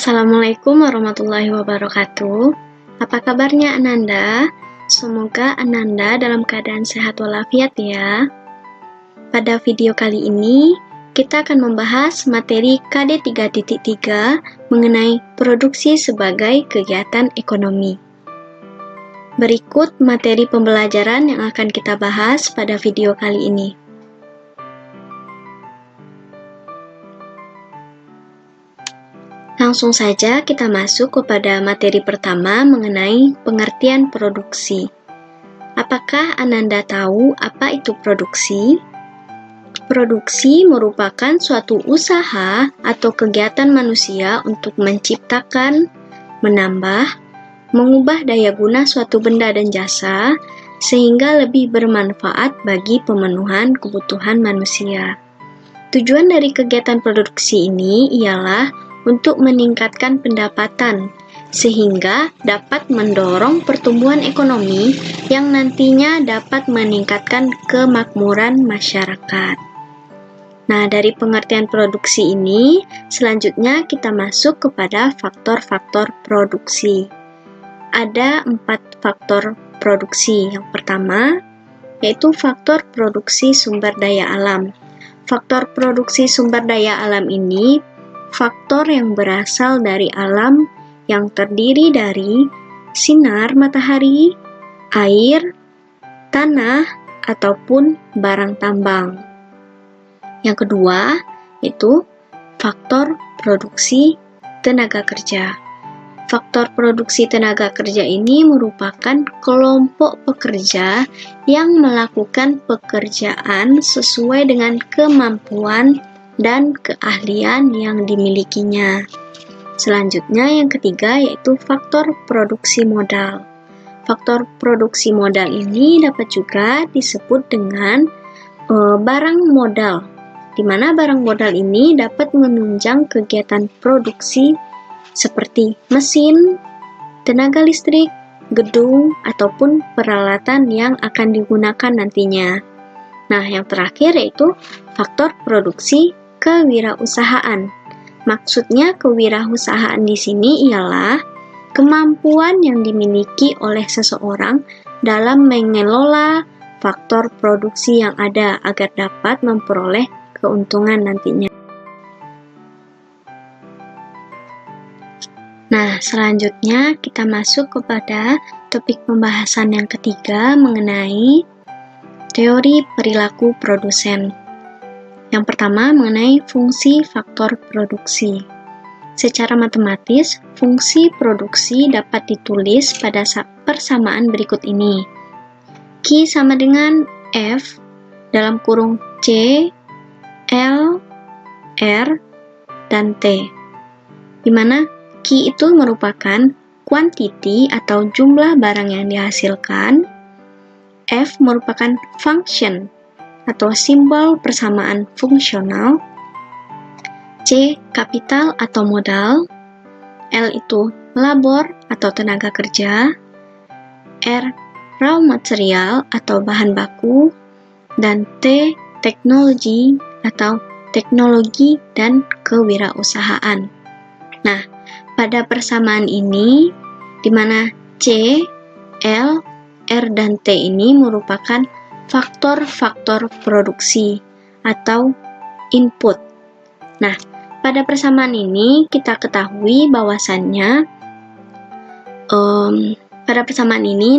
Assalamualaikum warahmatullahi wabarakatuh. Apa kabarnya Ananda? Semoga Ananda dalam keadaan sehat walafiat ya. Pada video kali ini, kita akan membahas materi KD 3.3 mengenai produksi sebagai kegiatan ekonomi. Berikut materi pembelajaran yang akan kita bahas pada video kali ini. Langsung saja kita masuk kepada materi pertama mengenai pengertian produksi. Apakah Ananda tahu apa itu produksi? Produksi merupakan suatu usaha atau kegiatan manusia untuk menciptakan, menambah, mengubah daya guna suatu benda dan jasa sehingga lebih bermanfaat bagi pemenuhan kebutuhan manusia. Tujuan dari kegiatan produksi ini ialah untuk meningkatkan pendapatan, sehingga dapat mendorong pertumbuhan ekonomi yang nantinya dapat meningkatkan kemakmuran masyarakat. Nah, dari pengertian produksi ini, selanjutnya kita masuk kepada faktor-faktor produksi. Ada 4 faktor produksi. Yang pertama, yaitu faktor produksi sumber daya alam. Faktor produksi sumber daya alam ini faktor yang berasal dari alam yang terdiri dari sinar matahari, air, tanah, ataupun barang tambang. Yang kedua, yaitu faktor produksi tenaga kerja. Faktor produksi tenaga kerja ini merupakan kelompok pekerja yang melakukan pekerjaan sesuai dengan kemampuan dan keahlian yang dimilikinya. Selanjutnya yang ketiga yaitu faktor produksi modal. Faktor produksi modal ini dapat juga disebut dengan barang modal, di mana barang modal ini dapat menunjang kegiatan produksi seperti mesin, tenaga listrik, gedung, ataupun peralatan yang akan digunakan nantinya. Nah, yang terakhir yaitu faktor produksi kewirausahaan. Maksudnya kewirausahaan di sini ialah kemampuan yang dimiliki oleh seseorang dalam mengelola faktor produksi yang ada agar dapat memperoleh keuntungan nantinya. Nah, selanjutnya kita masuk kepada topik pembahasan yang ketiga mengenai teori perilaku produsen. Yang pertama mengenai fungsi faktor produksi. Secara matematis, fungsi produksi dapat ditulis pada persamaan berikut ini. Q sama dengan F dalam kurung C, L, R, dan T. Di mana Q itu merupakan quantity atau jumlah barang yang dihasilkan, F merupakan function atau simbol persamaan fungsional, C kapital atau modal, L itu labor atau tenaga kerja, R raw material atau bahan baku, dan T teknologi atau teknologi dan kewirausahaan. Nah, pada persamaan ini di mana C, L, R, dan T ini merupakan faktor-faktor produksi atau input. Nah, pada persamaan ini kita ketahui bahwasannya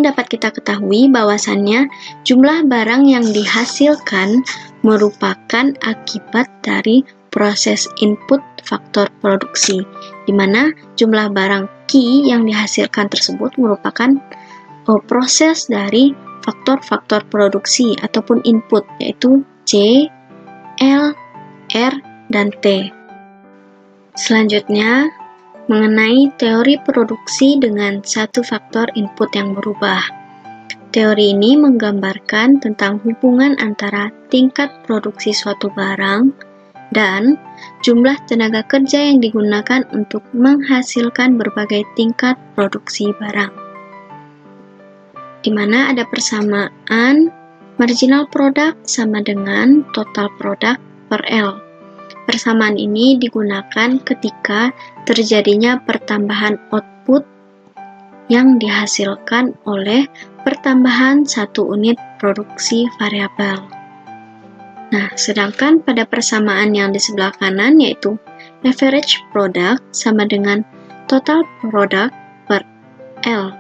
dapat kita ketahui bahwasannya jumlah barang yang dihasilkan merupakan akibat dari proses input faktor produksi, di mana jumlah barang Q yang dihasilkan tersebut merupakan proses dari faktor-faktor produksi ataupun input, yaitu C, L, R, dan T. Selanjutnya, mengenai teori produksi dengan satu faktor input yang berubah. Teori ini menggambarkan tentang hubungan antara tingkat produksi suatu barang dan jumlah tenaga kerja yang digunakan untuk menghasilkan berbagai tingkat produksi barang. Di mana ada persamaan marginal product sama dengan total product per L. Persamaan ini digunakan ketika terjadinya pertambahan output yang dihasilkan oleh pertambahan satu unit produksi variabel. Nah, sedangkan pada persamaan yang di sebelah kanan yaitu average product sama dengan total product per L.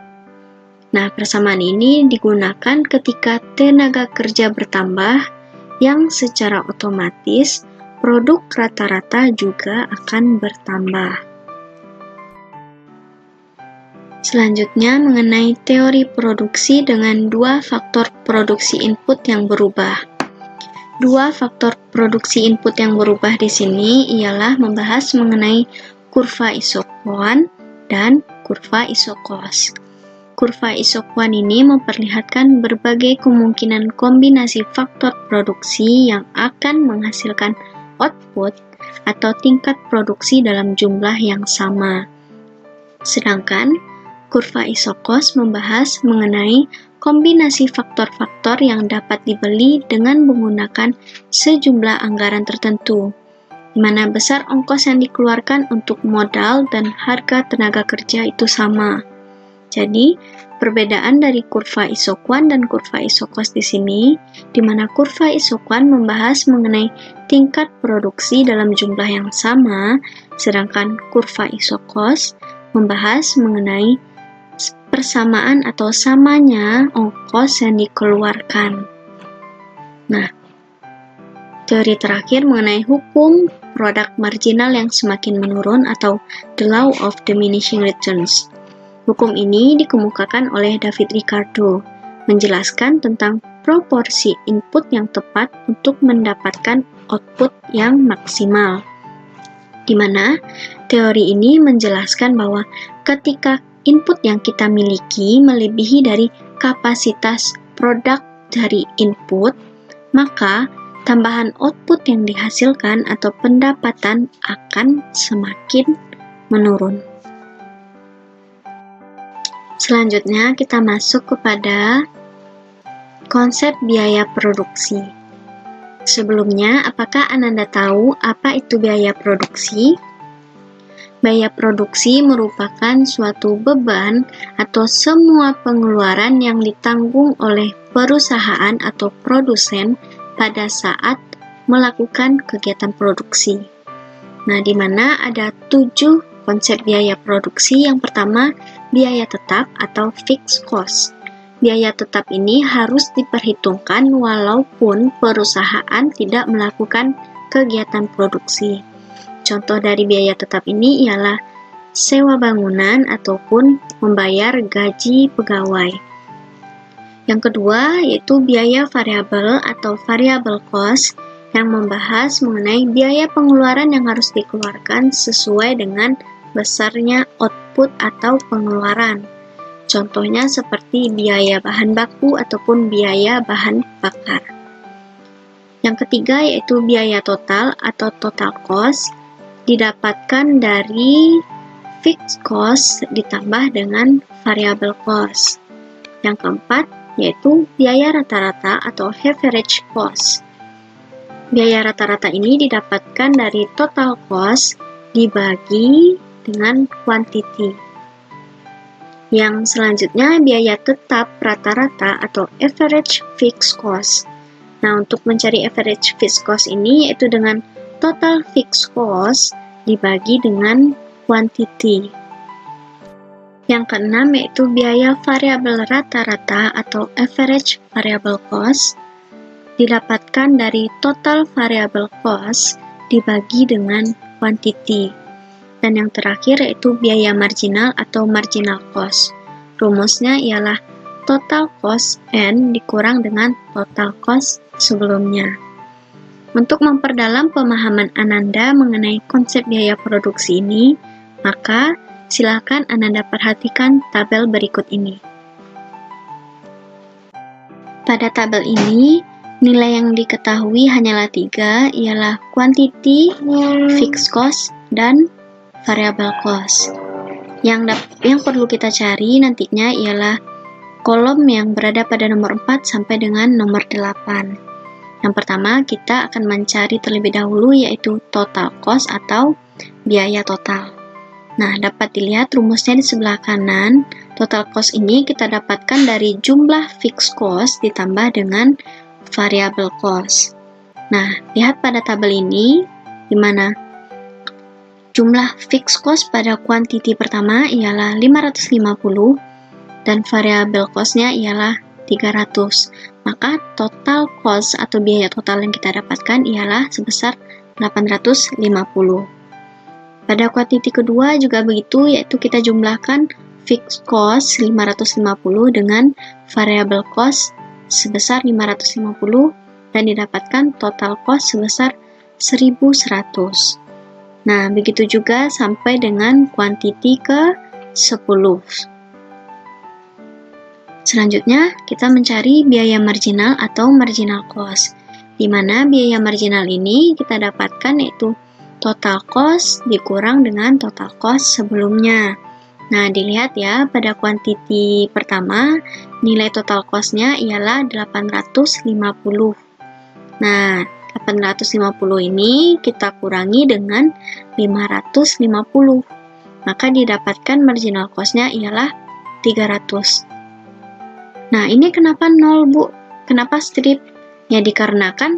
Nah, persamaan ini digunakan ketika tenaga kerja bertambah yang secara otomatis produk rata-rata juga akan bertambah. Selanjutnya mengenai teori produksi dengan dua faktor produksi input yang berubah. Dua faktor produksi input yang berubah di sini ialah membahas mengenai kurva isoquant dan kurva isocos. Kurva isoquant ini memperlihatkan berbagai kemungkinan kombinasi faktor produksi yang akan menghasilkan output atau tingkat produksi dalam jumlah yang sama. Sedangkan kurva isocos membahas mengenai kombinasi faktor-faktor yang dapat dibeli dengan menggunakan sejumlah anggaran tertentu, di mana besar ongkos yang dikeluarkan untuk modal dan harga tenaga kerja itu sama. Jadi, perbedaan dari kurva isoquant dan kurva isocos di sini, di mana kurva isoquant membahas mengenai tingkat produksi dalam jumlah yang sama, sedangkan kurva isocos membahas mengenai persamaan atau samanya ongkos yang dikeluarkan. Nah, teori terakhir mengenai hukum produk marginal yang semakin menurun atau the law of diminishing returns. Hukum ini dikemukakan oleh David Ricardo, menjelaskan tentang proporsi input yang tepat untuk mendapatkan output yang maksimal. Di mana teori ini menjelaskan bahwa ketika input yang kita miliki melebihi dari kapasitas produk dari input, maka tambahan output yang dihasilkan atau pendapatan akan semakin menurun. Selanjutnya kita masuk kepada konsep biaya produksi. Sebelumnya, apakah Ananda tahu apa itu biaya produksi? Biaya produksi merupakan suatu beban atau semua pengeluaran yang ditanggung oleh perusahaan atau produsen pada saat melakukan kegiatan produksi. Nah, di mana ada 7 konsep biaya produksi. Yang pertama, biaya tetap atau fixed cost. Biaya tetap ini harus diperhitungkan walaupun perusahaan tidak melakukan kegiatan produksi. Contoh dari biaya tetap ini ialah sewa bangunan ataupun membayar gaji pegawai. Yang kedua yaitu biaya variabel atau variable cost yang membahas mengenai biaya pengeluaran yang harus dikeluarkan sesuai dengan besarnya output atau pengeluaran. Contohnya seperti biaya bahan baku ataupun biaya bahan bakar. Yang ketiga yaitu biaya total atau total cost, didapatkan dari fixed cost ditambah dengan variable cost. Yang keempat yaitu biaya rata-rata atau average cost. Biaya rata-rata ini didapatkan dari total cost dibagi dengan quantity. Yang selanjutnya biaya tetap rata-rata atau average fixed cost. Nah, untuk mencari average fixed cost ini yaitu dengan total fixed cost dibagi dengan quantity. Yang keenam yaitu biaya variabel rata-rata atau average variable cost didapatkan dari total variable cost dibagi dengan quantity. Dan yang terakhir yaitu biaya marginal atau marginal cost. Rumusnya ialah total cost N dikurang dengan total cost sebelumnya. Untuk memperdalam pemahaman Ananda mengenai konsep biaya produksi ini, maka silakan Ananda perhatikan tabel berikut ini. Pada tabel ini, nilai yang diketahui hanyalah 3, ialah quantity, fixed cost, dan variable cost. Yang perlu kita cari nantinya ialah kolom yang berada pada nomor 4 sampai dengan nomor 8. Yang pertama, kita akan mencari terlebih dahulu yaitu total cost atau biaya total. Nah, dapat dilihat rumusnya di sebelah kanan. Total cost ini kita dapatkan dari jumlah fixed cost ditambah dengan variable cost. Nah, lihat pada tabel ini, di mana jumlah fixed cost pada kuantiti pertama ialah 550 dan variable cost-nya ialah 300. Maka total cost atau biaya total yang kita dapatkan ialah sebesar 850. Pada kuantiti kedua juga begitu, yaitu kita jumlahkan fixed cost 550 dengan variable cost sebesar 550 dan didapatkan total cost sebesar 1100. Nah, begitu juga sampai dengan kuantiti ke-10. Selanjutnya, kita mencari biaya marginal atau marginal cost, di mana biaya marginal ini kita dapatkan yaitu total cost dikurang dengan total cost sebelumnya. Nah, dilihat ya, pada kuantiti pertama, nilai total cost-nya ialah 850. Nah, 850 ini kita kurangi dengan 550. Maka didapatkan marginal cost-nya ialah 300. Nah, ini kenapa 0, Bu? Kenapa strip? Ya, dikarenakan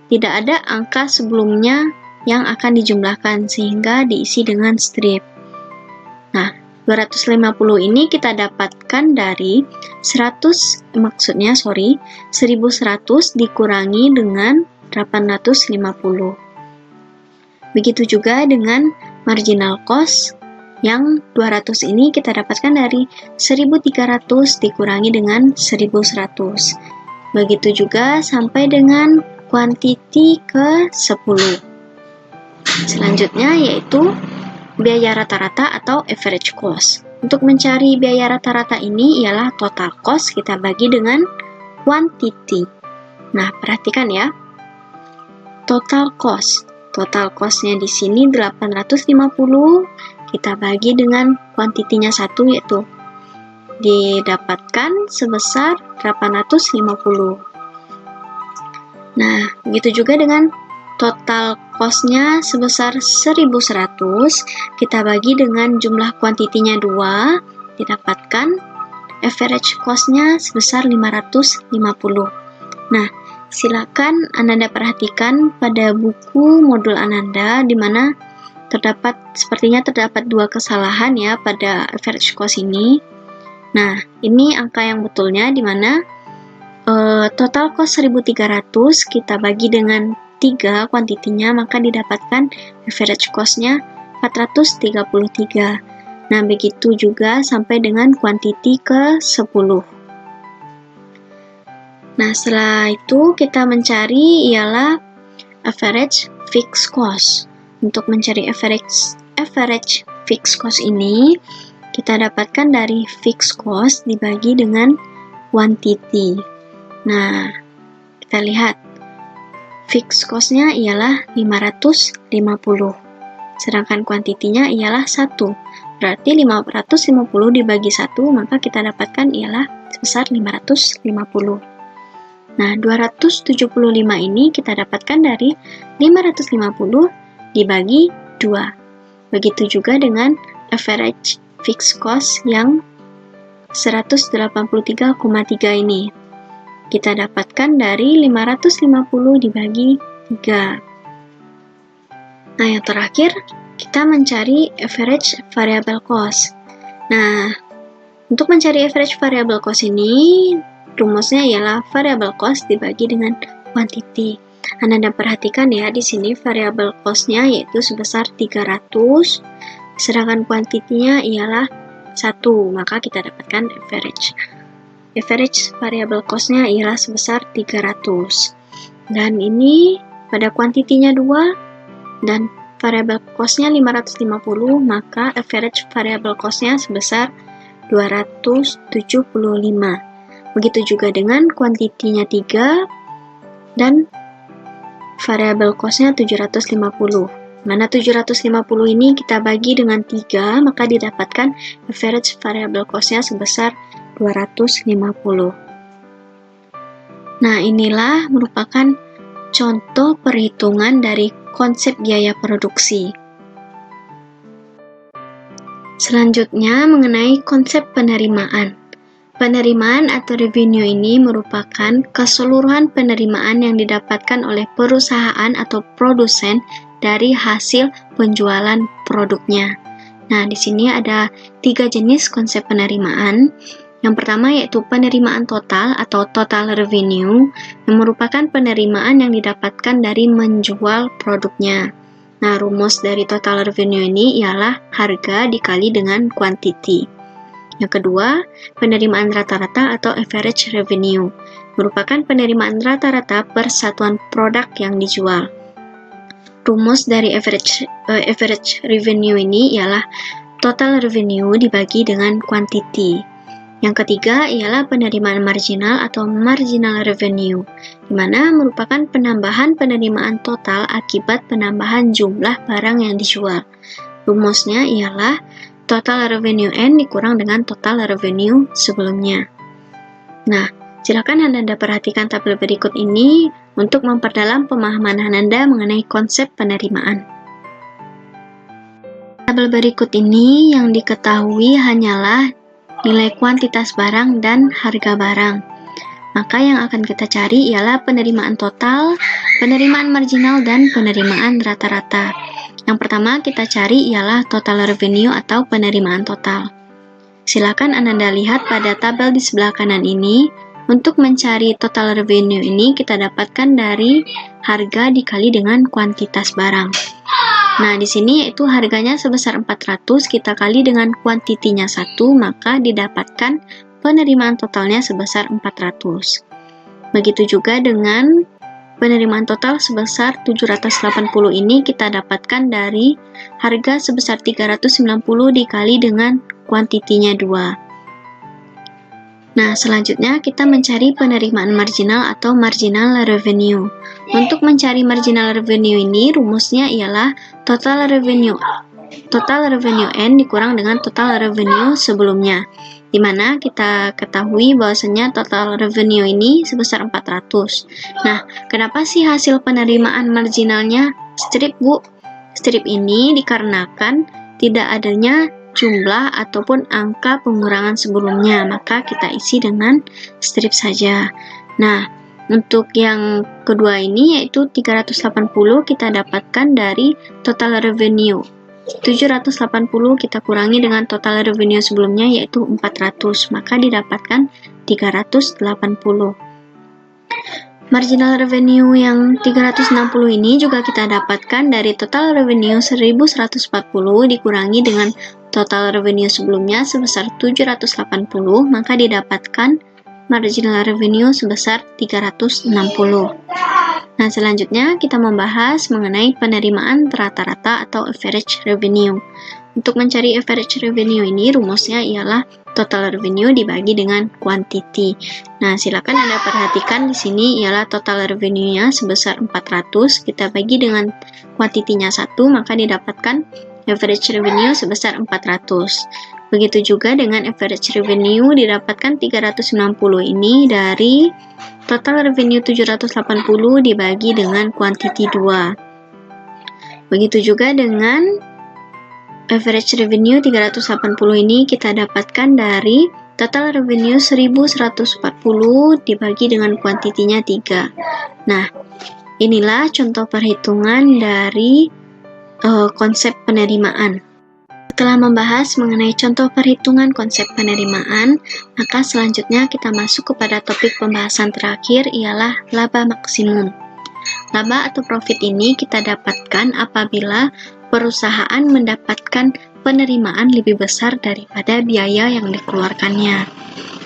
tidak ada angka sebelumnya yang akan dijumlahkan, sehingga diisi dengan strip. Nah, 250 ini kita dapatkan dari 1100 dikurangi dengan 850. Begitu juga dengan marginal cost yang 200 ini kita dapatkan dari 1300 dikurangi dengan 1100. Begitu juga sampai dengan kuantiti ke-10. Selanjutnya yaitu biaya rata-rata atau average cost. Untuk mencari biaya rata-rata ini ialah total cost kita bagi dengan kuantiti. Nah, perhatikan ya. Total cost. Total cost-nya di sini 850. Kita bagi dengan kuantitinya 1, yaitu didapatkan sebesar 850. Nah, begitu juga dengan total cost-nya sebesar 1100, kita bagi dengan jumlah kuantitinya 2, didapatkan average cost-nya sebesar 550. Nah, silakan Ananda perhatikan pada buku modul Ananda, di mana sepertinya terdapat 2 kesalahan ya pada average cost ini. Nah, ini angka yang betulnya, di mana total cost 1300 kita bagi dengan 3 kuantitinya, maka didapatkan average cost-nya 433. Nah, begitu juga sampai dengan kuantiti ke-10. Nah, setelah itu kita mencari ialah average fixed cost. Untuk mencari average fixed cost ini, kita dapatkan dari fixed cost dibagi dengan quantity. Nah, kita lihat fixed cost-nya ialah 550, sedangkan kuantitinya ialah 1. Berarti 550 dibagi 1, maka kita dapatkan ialah sebesar 550. Nah, 275 ini kita dapatkan dari 550 dibagi 2. Begitu juga dengan average fixed cost yang 183,3 ini. Kita dapatkan dari 550 dibagi 3. Nah, yang terakhir, kita mencari average variable cost. Nah, untuk mencari average variable cost ini, rumusnya ialah variable cost dibagi dengan quantity. Anda perhatikan ya, di sini variable cost-nya yaitu sebesar 300, sedangkan kuantitinya ialah 1, maka kita dapatkan average. Average variable cost-nya ialah sebesar 300. Dan ini pada kuantitinya 2 dan variable cost-nya 550, maka average variable cost-nya sebesar 275. Begitu juga dengan kuantitinya 3 dan variable cost-nya 750. Mana 750 ini kita bagi dengan 3, maka didapatkan average variable cost-nya sebesar 250. Nah, inilah merupakan contoh perhitungan dari konsep biaya produksi. Selanjutnya mengenai konsep penerimaan. Penerimaan atau revenue ini merupakan keseluruhan penerimaan yang didapatkan oleh perusahaan atau produsen dari hasil penjualan produknya. Nah, di sini ada 3 jenis konsep penerimaan. Yang pertama yaitu penerimaan total atau total revenue, yang merupakan penerimaan yang didapatkan dari menjual produknya. Nah, rumus dari total revenue ini ialah harga dikali dengan quantity. Yang kedua, penerimaan rata-rata atau average revenue, merupakan penerimaan rata-rata per satuan produk yang dijual. Rumus dari average revenue ini ialah total revenue dibagi dengan quantity. Yang ketiga ialah penerimaan marginal atau marginal revenue, di mana merupakan penambahan penerimaan total akibat penambahan jumlah barang yang dijual. Rumusnya ialah total revenue N dikurang dengan total revenue sebelumnya. Nah, silakan Anda perhatikan tabel berikut ini untuk memperdalam pemahaman Anda mengenai konsep penerimaan. Tabel berikut ini yang diketahui hanyalah nilai kuantitas barang dan harga barang. Maka yang akan kita cari ialah penerimaan total, penerimaan marginal, dan penerimaan rata-rata. Yang pertama kita cari ialah total revenue atau penerimaan total. Silakan Anda lihat pada tabel di sebelah kanan ini. Untuk mencari total revenue ini kita dapatkan dari harga dikali dengan kuantitas barang. Nah, di sini yaitu harganya sebesar 400 kita kali dengan kuantitinya 1, maka didapatkan penerimaan totalnya sebesar 400. Begitu juga dengan penerimaan total sebesar 780 ini kita dapatkan dari harga sebesar 390 dikali dengan kuantitinya 2. Nah, selanjutnya kita mencari penerimaan marginal atau marginal revenue. Untuk mencari marginal revenue ini rumusnya ialah total revenue N dikurang dengan total revenue sebelumnya, di mana kita ketahui bahwasanya total revenue ini sebesar 400. Nah, kenapa sih hasil penerimaan marginalnya strip, Bu? Strip ini dikarenakan tidak adanya jumlah ataupun angka pengurangan sebelumnya, maka kita isi dengan strip saja. Nah, untuk yang kedua ini yaitu 380 kita dapatkan dari total revenue. 780 kita kurangi dengan total revenue sebelumnya yaitu 400, maka didapatkan 380. Marginal revenue yang 360 ini juga kita dapatkan dari total revenue 1140 dikurangi dengan total revenue sebelumnya sebesar 780, maka didapatkan marginal revenue sebesar 360. Nah, selanjutnya kita membahas mengenai penerimaan rata-rata atau average revenue. Untuk mencari average revenue ini rumusnya ialah total revenue dibagi dengan quantity. Nah, silakan Anda perhatikan di sini ialah total revenue-nya sebesar 400, kita bagi dengan quantity-nya 1, maka didapatkan average revenue sebesar 400. Begitu juga dengan average revenue didapatkan 360 ini dari total revenue 780 dibagi dengan quantity 2. Begitu juga dengan average revenue 380 ini kita dapatkan dari total revenue 1140 dibagi dengan kuantitinya 3. Nah, inilah contoh perhitungan dari konsep penerimaan. Setelah membahas mengenai contoh perhitungan konsep penerimaan, maka selanjutnya kita masuk kepada topik pembahasan terakhir ialah laba maksimum. Laba atau profit ini kita dapatkan apabila perusahaan mendapatkan penerimaan lebih besar daripada biaya yang dikeluarkannya.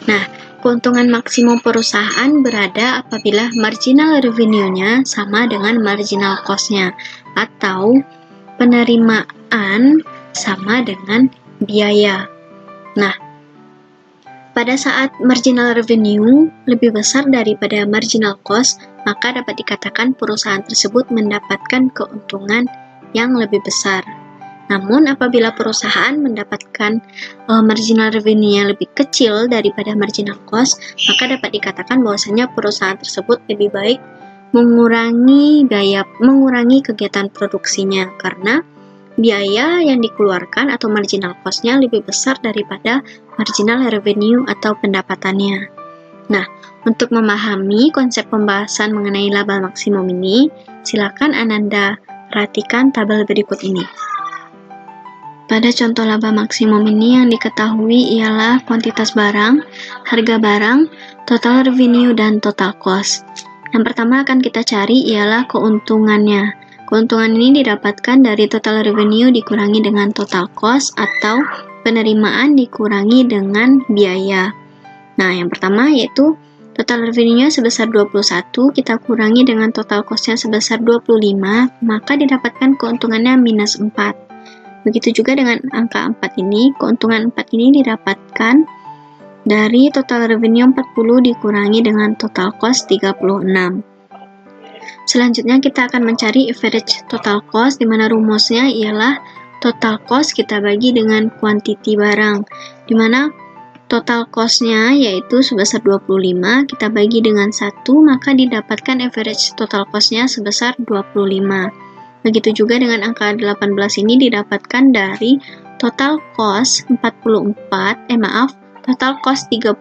Nah, keuntungan maksimum perusahaan berada apabila marginal revenue-nya sama dengan marginal cost-nya, atau penerimaan sama dengan biaya. Nah, pada saat marginal revenue lebih besar daripada marginal cost, maka dapat dikatakan perusahaan tersebut mendapatkan keuntungan yang lebih besar. Namun, apabila perusahaan mendapatkan marginal revenue-nya lebih kecil daripada marginal cost, maka dapat dikatakan bahwasanya perusahaan tersebut lebih baik mengurangi kegiatan produksinya karena biaya yang dikeluarkan atau marginal cost-nya lebih besar daripada marginal revenue atau pendapatannya. Nah, untuk memahami konsep pembahasan mengenai laba maksimum ini, silakan Ananda perhatikan tabel berikut ini. Pada contoh laba maksimum ini yang diketahui ialah kuantitas barang, harga barang, total revenue, dan total cost. Yang pertama akan kita cari ialah keuntungannya. Keuntungan ini didapatkan dari total revenue dikurangi dengan total cost atau penerimaan dikurangi dengan biaya. Nah, yang pertama yaitu total revenue-nya sebesar 21, kita kurangi dengan total cost-nya sebesar 25, maka didapatkan keuntungannya minus 4. Begitu juga dengan angka 4 ini, keuntungan 4 ini didapatkan dari total revenue 40 dikurangi dengan total cost 36. Selanjutnya kita akan mencari average total cost, di mana rumusnya ialah total cost kita bagi dengan quantity barang, di mana total cost-nya yaitu sebesar 25, kita bagi dengan 1, maka didapatkan average total cost-nya sebesar 25. Begitu juga dengan angka 18 ini didapatkan dari total cost total cost 36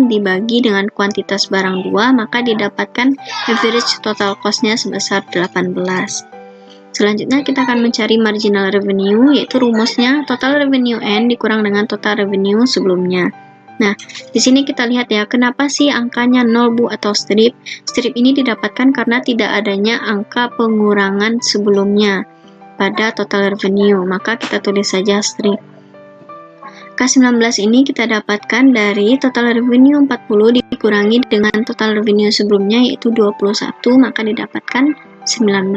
dibagi dengan kuantitas barang 2, maka didapatkan average total cost-nya sebesar 18. Selanjutnya kita akan mencari marginal revenue, yaitu rumusnya total revenue N dikurang dengan total revenue sebelumnya. Nah, di sini kita lihat ya, kenapa sih angkanya 0 Bu atau strip? Strip ini didapatkan karena tidak adanya angka pengurangan sebelumnya pada total revenue, maka kita tulis saja strip. K19 ini kita dapatkan dari total revenue 40 dikurangi dengan total revenue sebelumnya yaitu 21, maka didapatkan 19.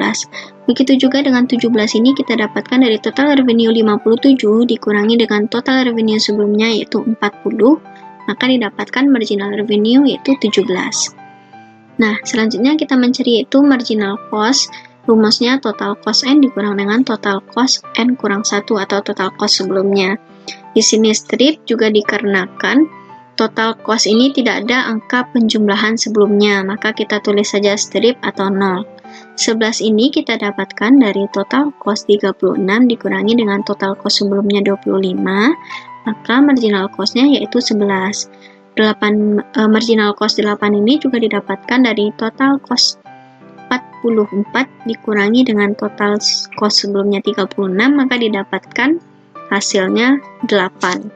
Begitu juga dengan 17 ini kita dapatkan dari total revenue 57 dikurangi dengan total revenue sebelumnya yaitu 40, maka didapatkan marginal revenue yaitu 17. Nah, selanjutnya kita mencari yaitu marginal cost. Rumusnya total cost N dikurang dengan total cost N kurang 1 atau total cost sebelumnya. Di sini strip juga dikarenakan total cost ini tidak ada angka penjumlahan sebelumnya, maka kita tulis saja strip atau 0. 11 ini kita dapatkan dari total cost 36 dikurangi dengan total cost sebelumnya 25, maka marginal cost-nya yaitu 11. Marginal cost 8 ini juga didapatkan dari total cost 44 dikurangi dengan total cost sebelumnya 36, maka didapatkan hasilnya 8.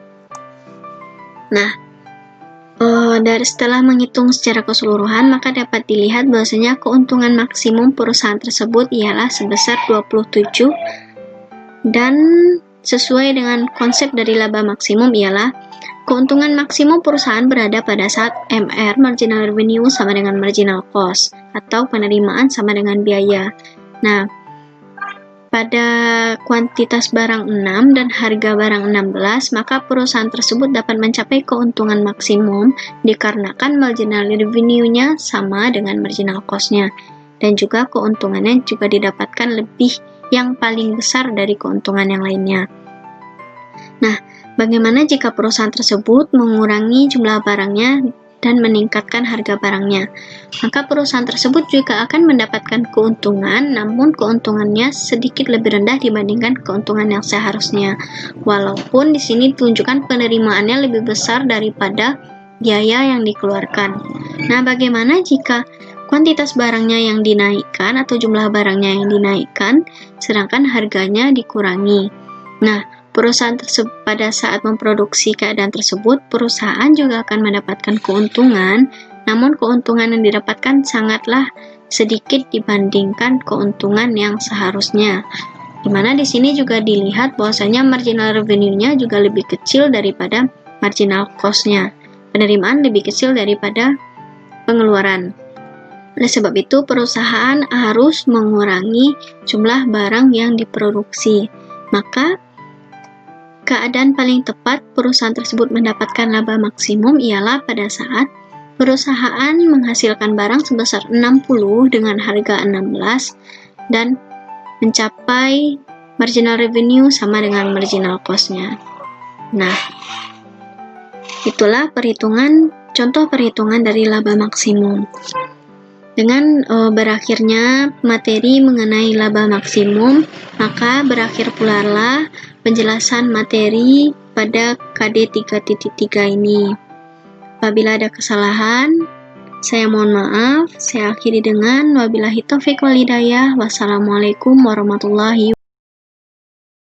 Nah, setelah menghitung secara keseluruhan, maka dapat dilihat bahwasanya keuntungan maksimum perusahaan tersebut ialah sebesar 27, dan sesuai dengan konsep dari laba maksimum ialah keuntungan maksimum perusahaan berada pada saat MR marginal revenue sama dengan marginal cost atau penerimaan sama dengan biaya. Nah, pada kuantitas barang 6 dan harga barang 16, maka perusahaan tersebut dapat mencapai keuntungan maksimum dikarenakan marginal revenue-nya sama dengan marginal cost-nya, dan juga keuntungannya juga didapatkan lebih yang paling besar dari keuntungan yang lainnya. Nah, bagaimana jika perusahaan tersebut mengurangi jumlah barangnya dan meningkatkan harga barangnya? Maka perusahaan tersebut juga akan mendapatkan keuntungan, namun keuntungannya sedikit lebih rendah dibandingkan keuntungan yang seharusnya. Walaupun di sini ditunjukkan penerimaannya lebih besar daripada biaya yang dikeluarkan. Nah, bagaimana jika kuantitas barangnya yang dinaikkan atau jumlah barangnya yang dinaikkan, sedangkan harganya dikurangi? Nah, perusahaan tersebut pada saat memproduksi keadaan tersebut, perusahaan juga akan mendapatkan keuntungan, namun keuntungan yang didapatkan sangatlah sedikit dibandingkan keuntungan yang seharusnya. Dimana di sini juga dilihat bahwasanya marginal revenue-nya juga lebih kecil daripada marginal cost-nya. Penerimaan lebih kecil daripada pengeluaran. Oleh sebab itu, perusahaan harus mengurangi jumlah barang yang diproduksi. Maka keadaan paling tepat perusahaan tersebut mendapatkan laba maksimum ialah pada saat perusahaan menghasilkan barang sebesar 60 dengan harga 16 dan mencapai marginal revenue sama dengan marginal cost-nya. Nah, itulah contoh perhitungan dari laba maksimum. Dengan berakhirnya materi mengenai laba maksimum, maka berakhir pula penjelasan materi pada KD 3.3 ini. Apabila ada kesalahan, saya mohon maaf. Saya akhiri dengan wabillahi taufiq wal hidayah. Wassalamualaikum warahmatullahi wabarakatuh.